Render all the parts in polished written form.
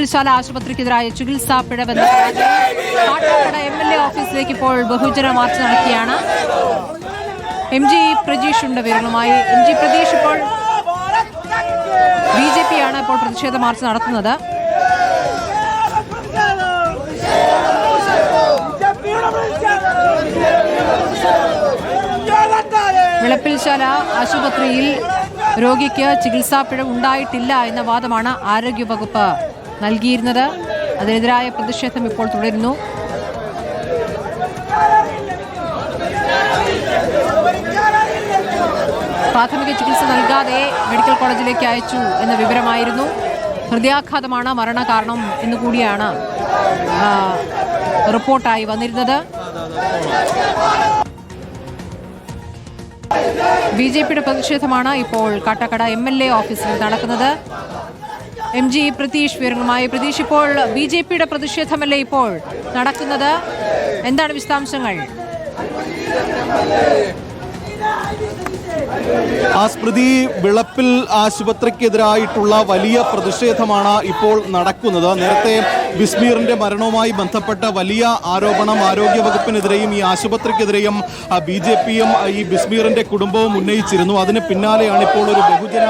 മുളപ്പിൽശാല ആശുപത്രിക്കെതിരായ ചികിത്സാ പിഴവെന്ന കാട്ടാക്കട MLA ഓഫീസിലേക്ക് ഇപ്പോൾ ബഹുജന മാർച്ച് നടക്കുകയാണ്. MG പ്രജീഷ് ഉണ്ട് വിവരങ്ങളുമായി. MG പ്രജീഷ്, ഇപ്പോൾ BJP ആണ് ഇപ്പോൾ പ്രതിഷേധ മാർച്ച് നടത്തുന്നത്. മുളപ്പിൽശാല ആശുപത്രിയിൽ രോഗിക്ക് ചികിത്സാ പിഴവ് ഉണ്ടായിട്ടില്ല എന്ന വാദമാണ് ആരോഗ്യവകുപ്പ് നൽകിയിരുന്നത്. അതിനെതിരായ പ്രതിഷേധം ഇപ്പോൾ തുടരുന്നു. പ്രാഥമിക ചികിത്സ നൽകാതെ മെഡിക്കൽ കോളേജിലേക്ക് അയച്ചു എന്ന വിവരമായിരുന്നു. ഹൃദയാഘാതമാണ് മരണകാരണം എന്നുകൂടിയാണ് റിപ്പോർട്ടായി വന്നിരുന്നത്. BJPയുടെ പ്രതിഷേധമാണ് ഇപ്പോൾ കാട്ടാക്കട MLA ഓഫീസിൽ നടക്കുന്നത്. MG പ്രതീഷ് വിവരങ്ങളുമായി. പ്രതീഷ്, ഇപ്പോൾ BJPയുടെ പ്രതിഷേധമല്ലേ ഇപ്പോൾ നടക്കുന്നത്, എന്താണ് വിശദാംശങ്ങൾ? സ്മൃതി, വിളപ്പിൽ ആശുപത്രിക്കെതിരായിട്ടുള്ള വലിയ പ്രതിഷേധമാണ് ഇപ്പോൾ നടക്കുന്നത്. നേരത്തെ ബിസ്മീറിന്റെ മരണവുമായി ബന്ധപ്പെട്ട വലിയ ആരോപണം ആരോഗ്യവകുപ്പിനെതിരെയും ഈ ആശുപത്രിക്കെതിരെയും BJPയും ഈ ബിസ്മീറിന്റെ കുടുംബവും ഉന്നയിച്ചിരുന്നു. അതിന് പിന്നാലെയാണ് ഇപ്പോൾ ഒരു ബഹുജന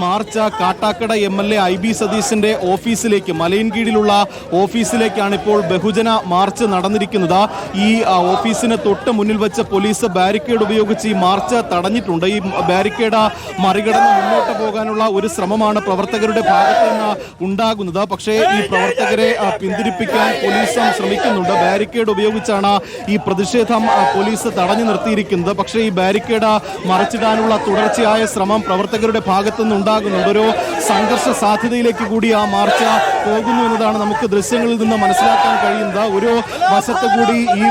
മാർച്ച് കാട്ടാക്കട MLA IB സതീശന്റെ ഓഫീസിലേക്ക്, മലയൻകീഴിലുള്ള ഓഫീസിലേക്കാണ് ഇപ്പോൾ ബഹുജന മാർച്ച് നടന്നിരിക്കുന്നത്. ഈ ഓഫീസിന് തൊട്ട് മുന്നിൽ വെച്ച് പോലീസ് ബാരിക്കേഡ് ഉപയോഗിച്ച് ഈ മാർച്ച് തടഞ്ഞിട്ടുണ്ട്. ഈ ബാരിക്കേഡ് മറികടന്ന് മുന്നോട്ട് പോകാനുള്ള ഒരു ശ്രമമാണ് പ്രവർത്തകരുടെ ഭാഗത്ത് നിന്ന് ഉണ്ടാകുന്നത്. പക്ഷേ ഈ പ്രവർത്തകരെ പിന്തിരിപ്പിക്കാൻ പോലീസും ശ്രമിക്കുന്നുണ്ട്. ബാരിക്കേഡ് ഉപയോഗിച്ചാണ് ഈ പ്രതിഷേധം പോലീസ് തടഞ്ഞു നിർത്തിയിരിക്കുന്നത്. പക്ഷേ ഈ ബാരിക്കേഡ് മറിച്ചിടാനുള്ള തുടർച്ചയായ ശ്രമം പ്രവർത്തകരുടെ ഭാഗത്തു നിന്നുണ്ടാകുന്നുണ്ട്. ഒരു സംഘർഷ സാധ്യതയിലേക്ക് കൂടി ആ മാർച്ച് പോകുന്നു എന്നതാണ് നമുക്ക് ദൃശ്യങ്ങളിൽ നിന്ന് മനസ്സിലാക്കാൻ കഴിയുന്നത്. ഒരു വശത്ത് കൂടി ഈ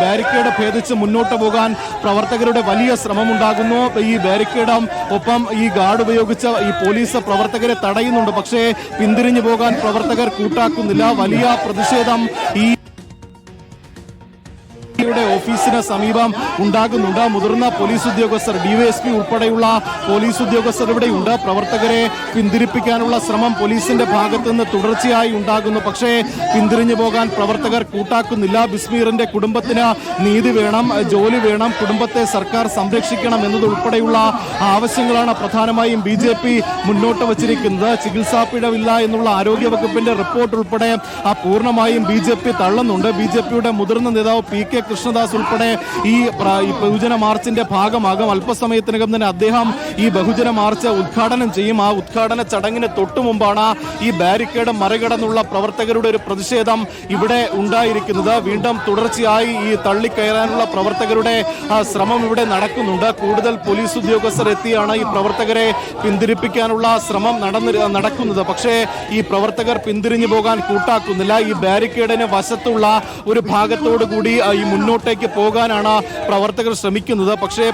ബാരിക്കേഡ് ഭേദിച്ച് മുന്നോട്ട് പോകാൻ പ്രവർത്തകരുടെ വലിയ ശ്രമമുണ്ടാകുന്നു. ഈ ബാരിക്കേഡും ഒപ്പം ഈ ഗാർഡ് ഉപയോഗിച്ച് ഈ പോലീസ് പ്രവർത്തകരെ തടയുന്നുണ്ട്. പക്ഷേ പിന്തിരിഞ്ഞു പോകാൻ പ്രവർത്തകർ കൂട്ടാക്കുന്നില്ല. വലിയ പ്രതിഷേധം ഈ ഓഫീസിന് സമീപം ഉണ്ടാകുന്നുണ്ട്. മുതിർന്ന പോലീസ് ഉദ്യോഗസ്ഥർ, DYSP ഉൾപ്പെടെയുള്ള പോലീസ് ഉദ്യോഗസ്ഥർ ഇവിടെയുണ്ട്. പ്രവർത്തകരെ പിന്തിരിപ്പിക്കാനുള്ള ശ്രമം പോലീസിന്റെ ഭാഗത്തു നിന്ന് തുടർച്ചയായി ഉണ്ടാകുന്നു. പക്ഷേ പിന്തിരിഞ്ഞു പോകാൻ പ്രവർത്തകർ കൂട്ടാക്കുന്നില്ല. ബിസ്മീറിന്റെ കുടുംബത്തിന് നീതി വേണം, ജോലി വേണം, കുടുംബത്തെ സർക്കാർ സംരക്ഷിക്കണം എന്നതുൾപ്പെടെയുള്ള ആവശ്യങ്ങളാണ് പ്രധാനമായും BJP മുന്നോട്ട് വച്ചിരിക്കുന്നത്. ചികിത്സാ പിഴവില്ല എന്നുള്ള ആരോഗ്യവകുപ്പിന്റെ റിപ്പോർട്ട് ഉൾപ്പെടെ പൂർണ്ണമായും BJP തള്ളുന്നുണ്ട്. BJPയുടെ മുതിർന്ന നേതാവ് PK കൃഷ്ണദാസ് ഉൾപ്പെടെ ഈ ബഹുജന മാർച്ചിന്റെ ഭാഗമാകും. അല്പസമയത്തിനകം തന്നെ അദ്ദേഹം ഈ ബഹുജന മാർച്ച് ഉദ്ഘാടനം ചെയ്യും. ആ ഉദ്ഘാടന ചടങ്ങിന് തൊട്ടു മുമ്പാണ് ഈ ബാരിക്കേഡ് മറികടന്നുള്ള പ്രവർത്തകരുടെ ഒരു പ്രതിഷേധം ഇവിടെ ഉണ്ടായിരിക്കുന്നത്. വീണ്ടും തുടർച്ചയായി ഈ തള്ളിക്കയറാനുള്ള പ്രവർത്തകരുടെ ശ്രമം ഇവിടെ നടക്കുന്നുണ്ട്. കൂടുതൽ പോലീസ് ഉദ്യോഗസ്ഥർ എത്തിയാണ് ഈ പ്രവർത്തകരെ പിന്തിരിപ്പിക്കാനുള്ള ശ്രമം നടക്കുന്നത്. പക്ഷേ ഈ പ്രവർത്തകർ പിന്തിരിഞ്ഞു പോകാൻ കൂട്ടാക്കുന്നില്ല. ഈ ബാരിക്കേഡിന് വശത്തുള്ള ഒരു ഭാഗത്തോടു കൂടി ഈ മുന്നോട്ടേക്ക് പോകാനാണ് പ്രവർത്തകർ ശ്രമിക്കുന്നത്. പക്ഷേ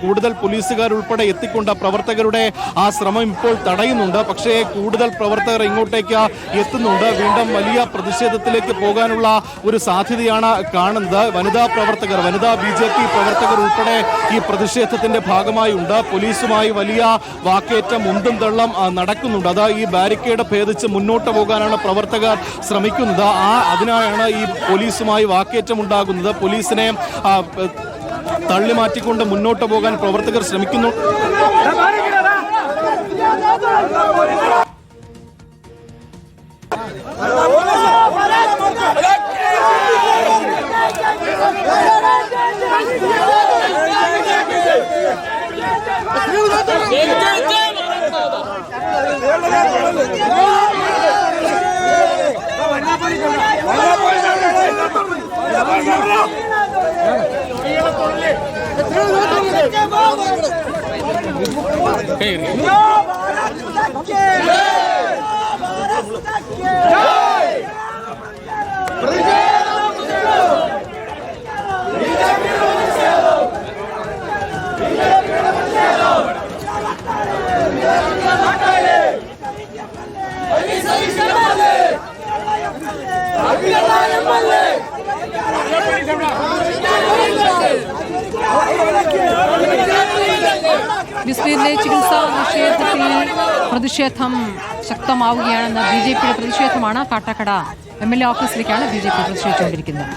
കൂടുതൽ പോലീസുകാർ ഉൾപ്പെടെ എത്തിക്കൊണ്ട് പ്രവർത്തകരുടെ ആ ശ്രമം ഇപ്പോൾ തടയുന്നുണ്ട്. പക്ഷേ കൂടുതൽ പ്രവർത്തകർ ഇങ്ങോട്ടേക്ക് എത്തുന്നുണ്ട്. വീണ്ടും വലിയ പ്രതിഷേധത്തിലേക്ക് പോകാനുള്ള ഒരു സാധ്യതയാണ് കാണുന്നത്. വനിതാ BJP പ്രവർത്തകർ ഉൾപ്പെടെ ഈ പ്രതിഷേധത്തിന്റെ ഭാഗമായി ഉണ്ട്. പോലീസുമായി വലിയ വാക്കേറ്റം ഉന്തും തള്ളം നടക്കുന്നുണ്ട്. അത് ഈ ബാരിക്കേഡ് ഭേദിച്ച് മുന്നോട്ട് പോകാനാണ് പ്രവർത്തകർ ശ്രമിക്കുന്നത്. അതിനായാണ് ഈ പോലീസുമായി വാക്കേറ്റം ഉണ്ടാകുന്നത്. പോലീസിനെ തള്ളിമാറ്റിക്കൊണ്ട് മുന്നോട്ട് പോകാൻ പ്രവർത്തകർ ശ്രമിക്കുന്നു. ജസ്വീറിന്റെ ചികിത്സാ നിഷേധത്തിൽ പ്രതിഷേധം ശക്തമാവുകയാണെന്ന് BJP യുടെ പ്രതിഷേധമാണ്. Kattakada MLA ഓഫീസിലേക്കാണ് BJP പ്രതിഷേധിച്ചുകൊണ്ടിരിക്കുന്നത്.